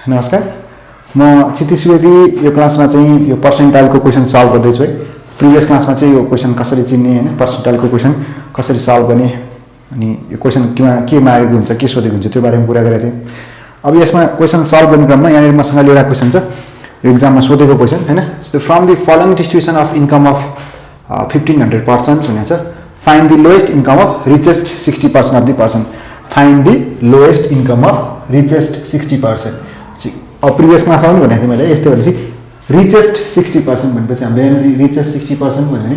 नमस्कार, म क्षितिज सुवेदी। यो क्लासमा चाहिँ यो पर्सेन्टाइलको क्वेसन सल्भ गर्दैछु है। प्रिभियस क्लासमा चाहिँ यो क्वेसन कसरी चिन्ने हैन, पर्सेन्टाइलको क्वेसन कसरी सल्भ गर्ने अनि यो क्वेसन के मागेको हुन्छ, के सोधेको हुन्छ त्यो बारेमा कुरा गरेको थिएँ। अब यसमा क्वेसन सल्भ गर्ने क्रममा यहाँनिर मसँग लिएको क्वेसन छ, यो एक्जाममा सोधेको क्वेसन हैन। So from the following distribution of income of 1500 persons भनेको छ, find the lowest income of richest 60% of the person. Find the lowest income of richest 60%। अब प्रिभियस क्लासमा पनि भनेको थिएँ मैले, यस्तै भनेपछि रिचेस्ट 60% भनेपछि हामीले रिचेस्ट 60% भने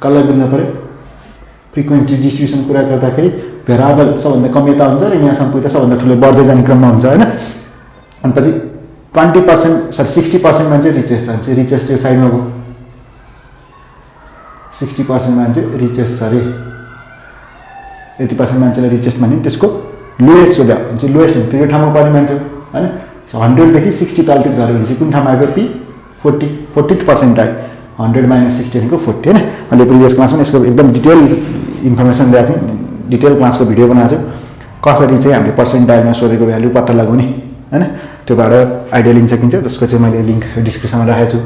कसलाई बुझ्नु पर्यो, फ्रिक्वेन्सी डिस्ट्रिब्युसन कुरा गर्दाखेरि भेरिएबल सबभन्दा कम यता हुन्छ र यहाँसम्म पुग्दा सबभन्दा ठुलो बढ्दै जाने क्रममा हुन्छ हैन। अनि पछि 20% सरी 60% मान्छे रिचेस्ट छ, रिचेस्ट यो साइडमा गयो, 60% मान्छे रिचेस्ट छ अरे, यति पर्सेन्ट मान्छेलाई रिचेस्ट मान्यो, त्यसको लोएस्ट सोध्यो भने लोएस्ट हुन्छ यो ठाउँमा पर्ने मान्छे हैन। 100 देखि 60 तलतिर झऱ्यो भने कुन ठाउँमा आयो, P40th पर्सेन्टाइल, 100 - 60 भनेको 40 हैन। मैले प्रिभियस क्लासमा यसको एकदम डिटेल इन्फर्मेसन दिएको थिएँ, डिटेल क्लासको भिडियो बनाएको छु, कसरी चाहिँ हामीले पर्सेन्टाइलमा सोधेको भ्यालु पत्ता लगाउने हैन। त्योबाट आइडिया लिन सकिन्छ, जसको चाहिँ मैले लिङ्क डिस्क्रिप्सनमा राखेको छु।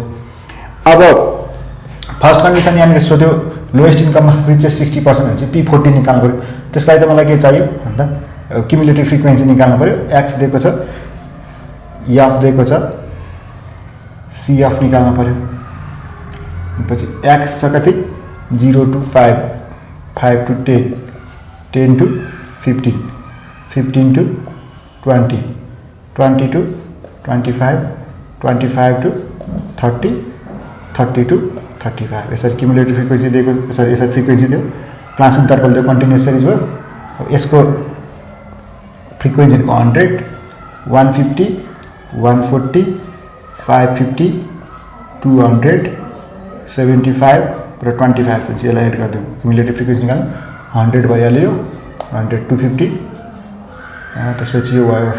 अब फर्स्ट कन्डिसन यहाँनिर सोध्यो लोएस्ट इन्कम रिचेस्ट 60% भने चाहिँ P40 निकाल्नु पऱ्यो। त्यसको लागि त मलाई के चाहियो भन्दा क्युमुलेटिभ फ्रिक्वेन्सी निकाल्नु पऱ्यो। एक्स दिएको छ, एफ दिएको छ, सीएफ निकाल्नु पऱ्यो। पछि एक्स छ कति 0 to 5, 5 to 10, 10 to 15, 15 to 20, 20 to 25, 25 to 30, 30 to 35। यसरी क्युमुलेटिभ फ्रिक्वेन्सी दिएको, यसरी फ्रिक्वेन्सी दियो, क्लास इन्टरभल दियो, कन्टिन्युस सिरिज भयो। यसको फ्रिक्वेन्सी 100, 150, 140, 550, 200, 75 र 25 चाहिँ यसलाई एड गरिदिउँ। क्युमुलेटिभ फ्रिक्वेन्सी निकाल्नु 100 भइहाल्यो, 100 250, त्यसपछि यो भयो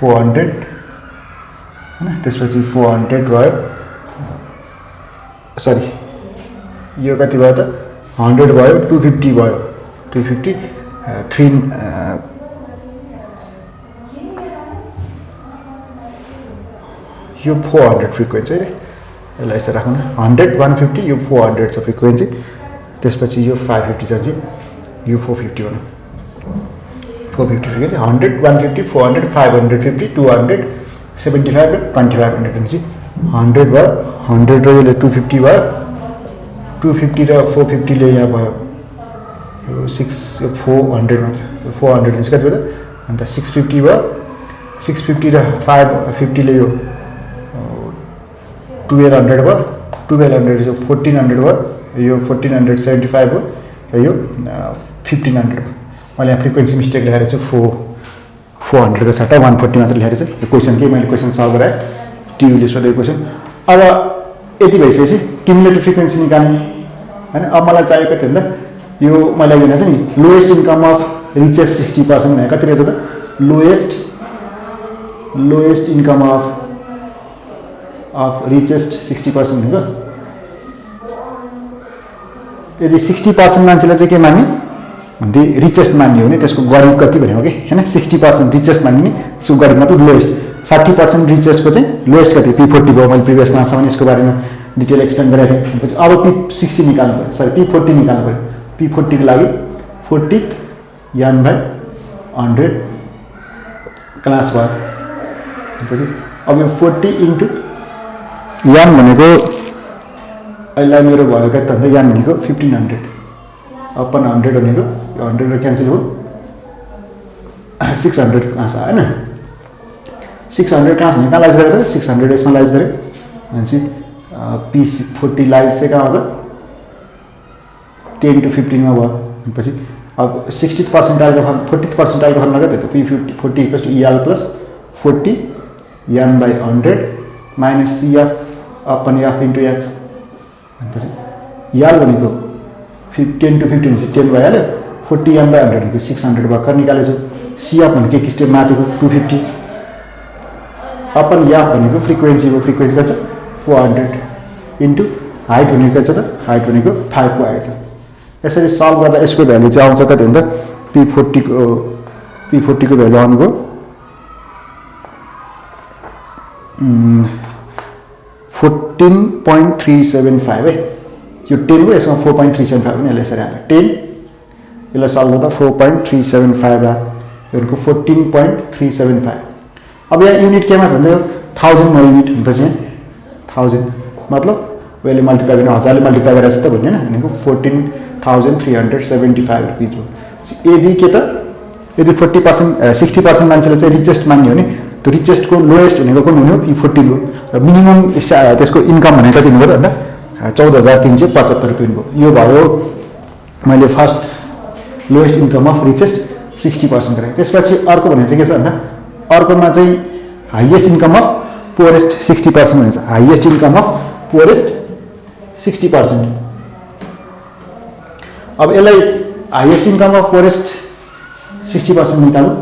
400 हैन, त्यसपछि 400 भयो, सरी यो कति भयो त 100 भयो, 250 भयो, 250 3 यो 400 फ्रिक्वेन्सी है, यसलाई यसो राखौँ न। 100 150 यो 400 छ फ्रिक्वेन्सी, त्यसपछि यो 550 छ, यो 450 भनौँ, 450 फ्रिक्वेन्सी 100 150 400 550 200 75 र 2500 भनेपछि 100 भयो, 100 र यसले 250 भयो, 250 र 450 ले यहाँ भयो यो 6 यो 400 मात्र, यो 400 इन्च कति भयो त, अन्त 650 भयो, 650 र 550 ले यो 1200 भयो, 1200 यो 1400 भयो, यो 1475 भयो र यो 1500 भयो। मैले यहाँ फ्रिक्वेन्सी मिस्टेक लेखेर छु, 400 को सट्टा 140 मात्र लेखेर छु। यो क्वेसन के मैले क्वेसन सल्भ गराएँ, टियुले सोधेको क्वेसन। अब यति भइसकेपछि क्युमुलेटिभ फ्रिक्वेन्सी निकाल्ने हैन। अब मलाई चाहियो कति भन्दा यो मैले भनेको थिएँ नि, लोएस्ट इन्कम अफ रिचेस्ट 60% भने कति रहेछ त, लोएस्ट इन्कम अफ रिचेस्ट 60% भनेको यदि 60% मान्छेलाई चाहिँ के मान्ने भन्दै रिचेस्ट मान्ने हो भने त्यसको गरिब कति भनेको कि हैन। 60% रिचेस्ट मान्ने, त्यसको गरिब मतलब लोएस्ट। 60% रिचेस्टको चाहिँ लोएस्ट कति, P40 भयो। मैले प्रिभियस क्लासमा पनि यसको बारेमा डिटेल एक्सप्लेन गरेको थिएँ। पछि अब P60 निकाल्नु पऱ्यो, सरी P40 निकाल्नु पऱ्यो। P40 को लागि 40th n/100 क्लास भयो। पछि अब यो 40 इन्टु n भनेको अहिले मेरो भयो कति त, n भनेको 1500 अपन 100 भनेको यो 100 र क्यान्सल हो, 600 क्लास आयो हैन। 600 क्लास भने कहाँ लाइज गरेको त, 600 यसमा लाइज गरेँ भनेपछि P40 लाइज चाहिँ कहाँ आउँछ 10 to 15 मा भयो। पछि अब 60th पर्सेन्टाइलको 40th पर्सेन्टाइलको फर्मुला कति त, P40 = EL + 40 n/100 - CF upon F * H। भनेपछि EL भनेको 10 to 15 चाहिँ 10 भइहाल्यो, 40 n/100 भनेको 600 भर्खर निकालेछु। CF भनेको एक स्टेप माथिको 250 अपन F भनेको फ्रिक्वेन्सी हो, फ्रिक्वेन्सी कति छ 400 इन्टु हाइट भनेको कति छ त, हाइट भनेको 5 को हाइट छ। यसरी सल्भ गर्दा यसको भ्यालु चाहिँ आउँछ कति भन्दा P40 को भ्यालु आउनुभयो 14.375 है, यो 10 हो, यसमा 4.375 पनि यसले यसरी हाल्यो 10, यसलाई सल्भ गर्दा 4.375 आयो, यो 14.375। अब यहाँ युनिट केमा छ भने 1000 मा युनिट भनेपछि 1000 मतलब यसले मल्टिप्लाई गर्ने 1000 ले मल्टिप्लाई गरेछ त भन्ने हैन, भनेको 14,375 रुपैयाँ हो। यदि के त यदि 40% 60% मान्छेले चाहिँ रिचेस्ट मान्ने हो नि, त्यो रिचेस्टको लोएस्ट भनेको कुन हुने हो, P14 हो, र मिनिमम त्यसको इन्कम भनेको कति हुनु भयो त भन्दा 14,375 रुपैयाँ हो। यो भयो मैले first lowest income of richest 60% गरेँ। त्यसपछि अर्को भने चाहिँ के छ भन्दा अर्कोमा चाहिँ हाईएस्ट इन्कम अफ पोरेस्ट 60% भन्छ, हाईएस्ट इन्कम अफ पोरेस्ट 60%। अब यसलाई हाईएस्ट इन्कम अफ पोरेस्ट 60% निकाल्नु।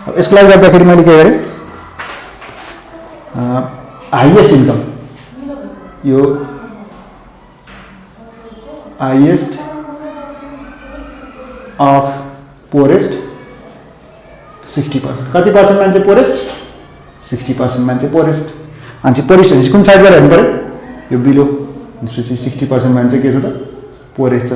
अब यसको लागि गर्दाखेरि मैले के गरेँ, हाईएस्ट इन्कम यो हाईएस्ट अफ पोरेस्ट 60%। कति पर्सेंट मान्छे पोरेस्ट, 60% मान्छे पोरेस्ट। अनि पोरेस्ट भनेपछि कुन साइडबाट हेर्नु पर्यो, यो बिलो, त्यसपछि 60% मान्छे के छ त पोरेस्ट छ,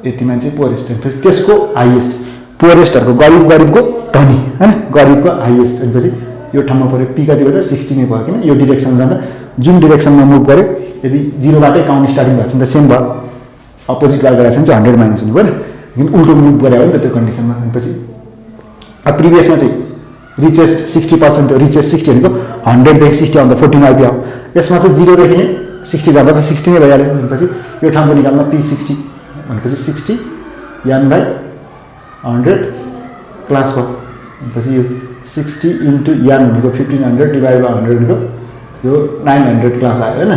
यति मान्छे पोरेस्ट। त्यसपछि त्यसको हाईएस्ट पोरेस्टहरुको गरिबको धनी हैन, गरिबको हाईएस्ट। त्यसपछि यो ठाउँमा पर्यो पी कति भयो त 60 नै भयो, किन यो डाइरेक्सनमा जाँदा जुन डाइरेक्सनमा मुभ गर्यो, यदि 0 बाटै काउन्ट स्टार्टिङ भएको छ नि त सेम भयो, अपोजिट वाला गरेको छ भने 100 माइनस हुनु भयो नि, लेकिन उल्टो मुभ गरे हो नि त त्यो कन्डिसनमा। त्यसपछि अब प्रिभियसमा चाहिँ रिचेस्ट 60% हो, रिचेस्ट 60 भनेको 100 देखि 60 आउँदा 14 आइपुग्यो। यसमा चाहिँ 0 देखि नै 60 जाँदा त 60 नै भइहाल्यो। भनेपछि यो ठाउँको निकाल्न P60 भनेपछि 60 n/100 क्लास भयो। भनेपछि यो 60 इन्टु n भनेको 1500 डिभाइड बाइ 100 भनेको यो 900 क्लास आयो हैन।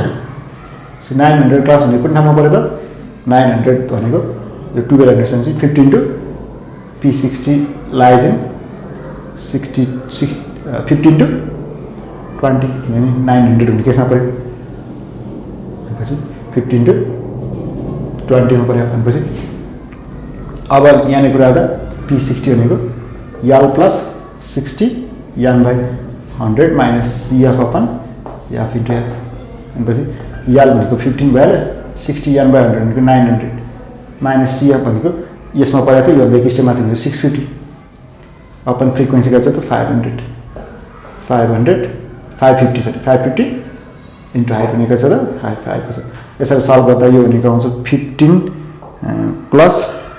सो 900 क्लास भनेको कुन ठाउँमा पर्यो त 900 भनेको यो 1200 सँग 50 into P60 lies in 60 50 into 20 किनभने 900 हुने केसमा पर्यो, भनेपछि 50 इन्टु 20 मा पर्यो। भनेपछि अब यहाँले कुरा गर्दा P60 भनेको L plus 60 n/100 minus CF upon F into H। भनेपछि L भनेको 15 भइहाल्यो, 60 n/100 भनेको 900 माइनस CF भनेको यसमा परेको थियो, यो लेग स्टेप माथि भनेको 650 अपन फ्रिक्वेन्सी गर्छ त 550 इन्टु हाइट भनेको छ त 5 को छ। यसरी सल्भ गर्दा यो भनेको आउँछ 15 प्लस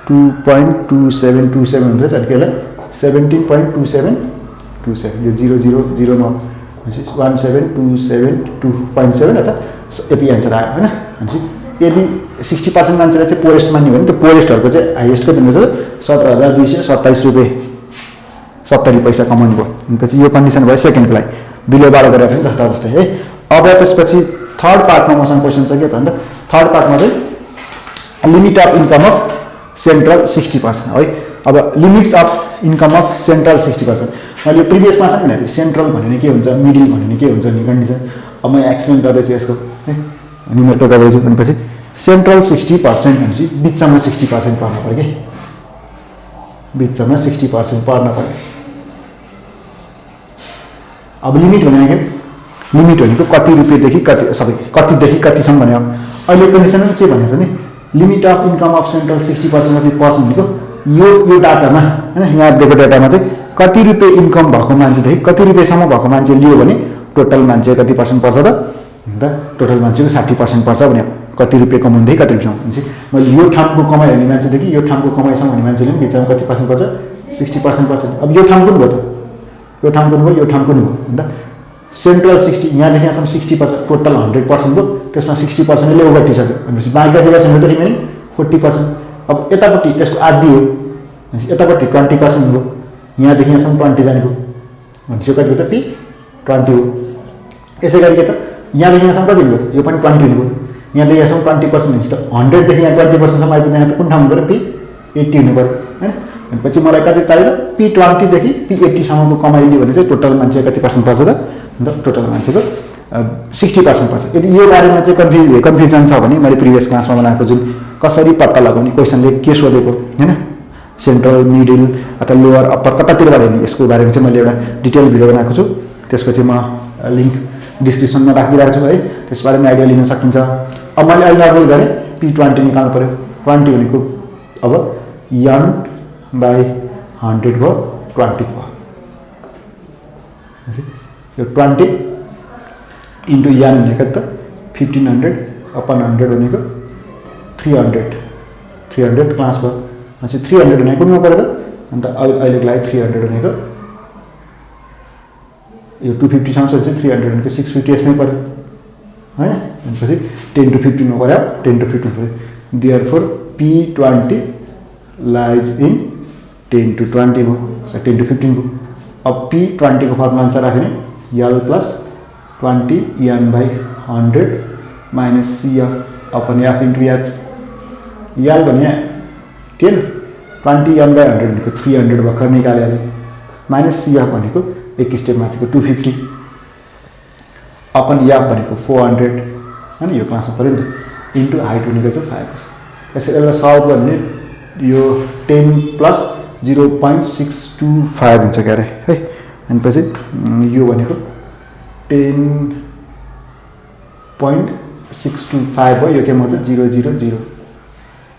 2.2727 हुन्छ, अनि केलाई 17.2727, यो 0009 भनेपछि 17272.7 अथवा यति एन्सर आयो हैन। भनेपछि यदि 60% मान्छेलाई चाहिँ पोरेस्ट मान्यो भने त्यो पोरेस्टहरुको चाहिँ हाईएस्ट कति हुन्छ 17,227 रुपैयाँ 70 पैसा कमाउनु भयो। त्यसपछि यो कन्डिसन भयो सेकेन्डको लागि, बिलोबाट गरेर पनि जस्ता जस्तै है। अब त्यसपछि थर्ड पार्टमा मसँग क्वेशन छ के त भन्दा थर्ड पार्टमा चाहिँ limit of income of central 60% है। अब limits of income of central 60%, मैले प्रिभियसमा छ नि सेन्ट्रल भन्ने के हुन्छ, मिडल भन्ने के हुन्छ नि कन्डिसन। अब म एक्सप्लेन गर्दैछु यसको है, न्युमेरिकल गर्दैछु। भनेपछि सेन्ट्रल 60% भनेपछि बिचमा 60% पर्न पर्यो के, बिचमा 60% पर्न पर्यो। अब लिमिट भनेको के, लिमिट भनेको कति रुपैयाँदेखि कति सबै कतिदेखि कतिसम्म भन्यो। अहिले कन्डिसनमा के भनेको छ नि limit of income of central 60% of person भनेको यो डाटामा हैन, यहाँ दिएको डाटामा चाहिँ कति रुपैयाँ इन्कम भएको मान्छेदेखि कति रुपैयाँसम्म भएको मान्छे लियो भने टोटल मान्छे कति पर्सेन्ट पर्छ त टोटल मान्छेको 60% पर्छ भने कति रुपैयाँ कमाउँदै कति रुपैयाँ भनेपछि मैले यो ठाउँको कमाइ हुने मान्छेदेखि यो ठाउँको कमाइसम्म हुने मान्छेले पनि बिचमा कति पर्सेन्ट पर्छ 60% पर्छ। अब यो ठाउँ कुन भयो त, यो ठाउँ कुन भयो, यो ठाउँ कुन भयो भन्दा सेन्ट्रल 60 यहाँदेखि यहाँसम्म 60% टोटल 100% भयो, त्यसमा 60% ले ओगटिसक्यो भनेपछि बाँकी कति पर्सेन्ट हो त रिमेनिङ 40%। अब यतापट्टि त्यसको आधी हो भनेपछि यतापट्टि 20% भयो, यहाँदेखि यहाँसम्म 20 जाने भयो भनेपछि यो कति हो त P20 हो। यसै गरी के त यहाँदेखि यहाँसम्म कति भयो त यो पनि 20 हुनुभयो, यहाँदेखि यहाँसम्म 20% हुन्छ त 100 देखि यहाँ 20% सम्म आइपुग्दा यहाँ त कुन ठाउँ हुनु पर्यो P80 हुनु पर्यो हैन। भनेपछि मलाई कति चाहियो P20 देखि P80 सम्मको कमाइले भने चाहिँ टोटल मान्छे कति पर्सेन्ट पर्छ त टोटल मान्छेको 60% पर्छ। यदि यो बारेमा चाहिँ कन्फ्युजन छ भने मैले प्रिभियस क्लासमा बनाएको जुन कसरी पत्ता लगाउने क्वेशनले के सोधेको हैन सेन्ट्रल मिडल अथवा लोअर अप्पर कतातिरबाट हेर्ने यसको बारेमा चाहिँ मैले एउटा डिटेल भिडियो बनाएको छु। त्यसको चाहिँ म लिङ्क डिस्क्रिप्सनमा राखिदिरहेको छु है, त्यसबारे पनि आइडिया लिन सकिन्छ। अब मैले अहिले नर्मल गरेँ P20 निकाल्नु पऱ्यो। 20 भनेको अब n/100 भयो, 20 भयो। यो 20 इन्टु n भनेको त 1500 अपन 100 भनेको 300 क्लास भयो। अनि 300 भनेको कुनमा पऱ्यो त? अन्त अहिलेको लागि 300 भनेको यो 250 सम्म चाहिँ 300 भनेको 650 यसमै पऱ्यो हैन। त्यसपछि 10 to 15 मा पऱ्यो, 10 to 15 पऱ्यो। Therefore P20 lies in 10 to 20 भयो, 10 to 15 भयो। अब P20 को फर्मुला अनुसार राख्ने L plus 20 n/100 minus CF upon F into H। L भने 10, 20 n/100 भनेको 300 भर्खर निकाले अहिले, माइनस CF भनेको एक स्टेप माथिको 250 अपन F भनेको 400 हैन, यो क्लासमा पऱ्यो नि त, इन्टु हाइट भनेको चाहिँ 5 छ। यसलाई सल्भ गर्ने यो 10 plus 0.625 हुन्छ क्यारे है। अनि पछि यो भनेको 10.625 भयो, यो के मतलब 000।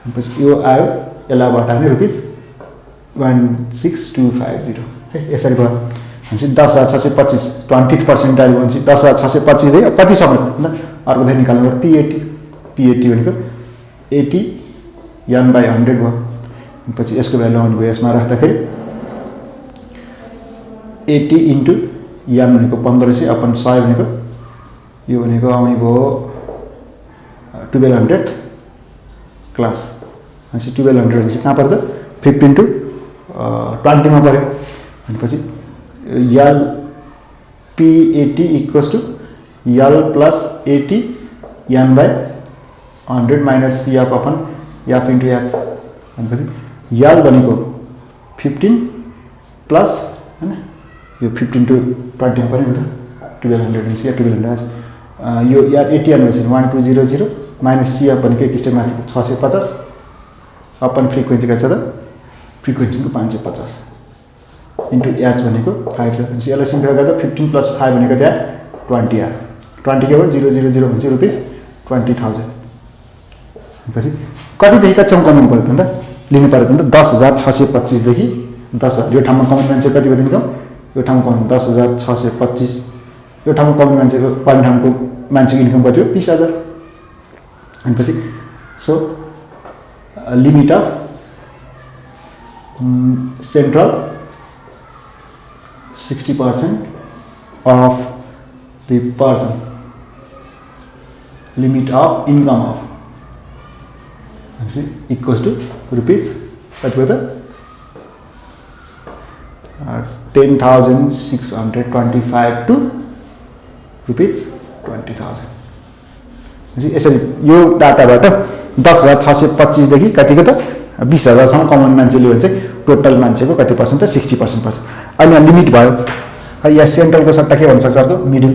अनि पछि यो आयो, यसलाई घटाउने ₹16,250 है, यसरी भयो। भनेपछि 10,625 20th पर्सेन्टाइल भनेपछि 10,625 है। कति सक्नु अर्को फेरि निकाल्नु पर्यो P80 भनेको 80 n/100 भयो। पछि यसको भ्यालु आउने भयो, यसमा राख्दाखेरि 80 इन्टु n भनेको 1500 अपन 100 भनेको यो भनेको आउने भयो 1200 क्लास। भनेपछि 1200 भनेपछि कहाँ पऱ्यो त? 15 to 20 मा पऱ्यो। अनि पछि L P80 equals to L plus 80 n/100 minus CF upon F into H। भनेपछि L भनेको 15 प्लस हैन, यो 15 to 20 पऱ्यो नि त, 1200 भनेपछि या 1200 यो या 80 भनेपछि 1200 माइनस CF भनेको एक स्टेप माथिको 650 अपन फ्रिक्वेन्सी कति छ त? फ्रिक्वेन्सीको 550 इन्टु H भनेको 5 छ। भनेपछि यसलाई सिम्प्लिफाई गर्दा 15 प्लस 5 भनेको त्यहाँ 20 आयो। 20 के भयो 000 भनेपछि ₹20,000। पछि कतिदेखि कतिसम्म कमाउनु पऱ्यो त अन्त? लिनु पऱ्यो त अन्त 10,625 देखि 10,000। यो ठाउँमा कमाउने मान्छे कति भयो इन्कम? यो ठाउँमा कमाउने 10,625। यो ठाउँमा कमाउने मान्छेको पढ्ने ठाउँको मान्छेको इन्कम कति हो? 20,000। अनि पछि so limit of central 60% of the person, limit of income of equals to rupees कति भयो त? 10,625 to rupees 20,000। यसरी यो डाटाबाट 10,625 देखि कतिको त 20,000 सम्म कमाउने मान्छेले हो भने चाहिँ टोटल मान्छेको कति पर्सेन्ट त? 60% पर्छ। अहिले लिमिट भयो, यहाँ सेन्ट्रलको सट्टा के भन्न सक्छ अर्को? Middle.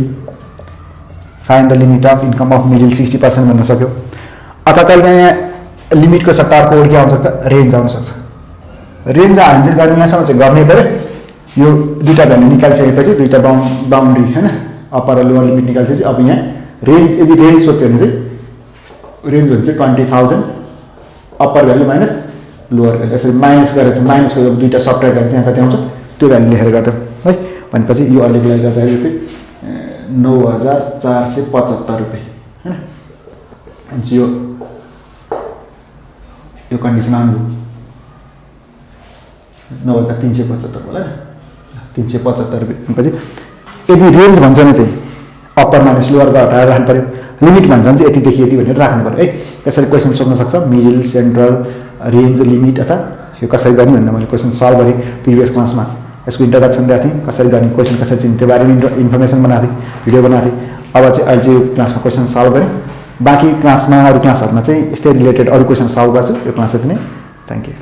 Find the limit of income of middle 60% भन्न सक्यो। अथवा कहिले यहाँ लिमिटको सट्टा अर्को वर्ड के आउन सक्छ? रेन्ज आउन सक्छ। रेन्ज हान्जेल गर्ने यहाँसम्म चाहिँ गर्नै पऱ्यो। यो दुईवटा भ्यालु निकालिसकेपछि दुईवटा बाउन्ड्री हैन, अप्पर र लोअर लिमिट निकालिसकेपछि अब यहाँ रेन्ज, यदि रेन्ज सोध्यो भने चाहिँ रेन्ज भन्छ 20,000 upper value minus lower value. यसरी माइनस गरेर चाहिँ माइनसको दुईवटा सब्ट्र्याक्ट गरेर चाहिँ यहाँ कति आउँछ त्यो भ्यालु लेखेर गर्दा है। भनेपछि यो अहिलेको लागि गर्दाखेरि जस्तै 9,475 रुपियाँ हैन। अनि यो कन्डिसन आउनु 9,375 होला नि, 375 रुपियाँ। पछि यदि रेन्ज भन्छ भने चाहिँ अप्पर माइनस लोअरको हटाएर राख्नु पऱ्यो, लिमिट भन्छ भने चाहिँ यतिदेखि यति भनेर राख्नु पऱ्यो है। यसरी क्वेसन सोध्न सक्छ, मिडल, सेन्ट्रल, रेन्ज, लिमिट अथवा यो कसरी गर्ने भन्दा मैले क्वेसन सल्भ गरेँ प्रिभियस क्लासमा। यसको इन्ट्रोडक्सन दिएको थिएँ, कसरी गर्ने, क्वेसन कसरी चिन्ने त्यो बारेमा इन्फर्मेसन बनाएको थिएँ, भिडियो बनाएको थिएँ। अब चाहिँ अहिले चाहिँ क्लासमा क्वेसन सल्भ गरेँ। बाँकी क्लासमा अरू क्लासहरूमा चाहिँ यस्तै रिलेटेड अरू क्वेसन सल्भ गर्छु। यो क्लास यति नै, थ्याङ्क यू।